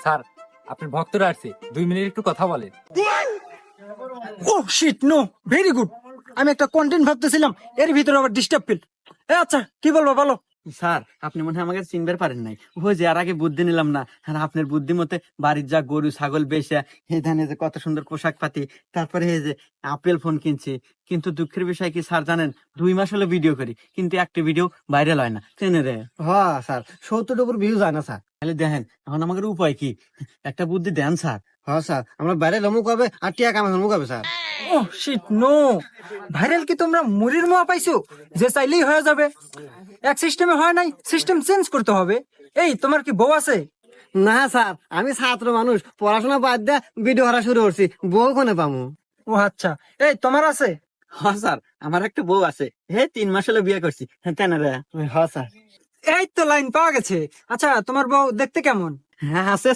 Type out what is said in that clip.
Sir আপনার ভক্তরা আসছে, 2 মিনিট একটু কথা বলেন। ও শিট, নো, ভেরি গুড। আমি একটা কন্টেন্ট ভাবতেছিলাম, এর ভিতরে আবার ডিস্টার্ব ফিল। আচ্ছা, কি বলবো বলো। স্যার আপনি মনে হয় আমাকে চিনবার পারেন নাই। ওই যে আর আগে বুদ্ধি নিলাম না, আর আপনার বুদ্ধি মতে বাড়ির যা গরু ছাগল বেচা, এই ধানে যে কত সুন্দর পোশাক পাতি, তারপরে এই যে আপেল ফোন কিনছি। কিন্তু দুঃখের বিষয় কি স্যার জানেন, 2 মাস হলো ভিডিও করি, কিন্তু একটা ভিডিও ভাইরাল হয় না। চেনে রে? হ্যাঁ স্যার, 70 উপর ভিউ যায় না স্যার। তাহলে দেখেন এখন আমাদের উপায় কি, একটা বুদ্ধি দেন স্যার। হ্যাঁ স্যার, আমরা বাইরে লমুক হবে আর টিয়া কামে লমুক হবে স্যার। ও শিট, নো। ভাইরাল কি তোমরা মুড়ির মোয়া পাইছো যে চাইলেই হয়ে যাবে? এক সিস্টেমে হয় নাই, সিস্টেম চেঞ্জ করতে হবে। এই, তোমার কি বউ আছে? না স্যার, আমি ছাত্র মানুষ, পড়াশোনা বাদ দিয়ে ভিডিও করা শুরু করছি, বউ কোনে পামু? ও আচ্ছা, এই তোমার আছে? হ্যাঁ স্যার, আমার একটা বউ আছে, 3 মাস হলো বিয়ে করছি। তেনে রে? হ্যাঁ স্যার। এই তো লাইন পাওয়া গেছে। আচ্ছা, তোমার বউ দেখতে কেমন? হ্যাঁ আছে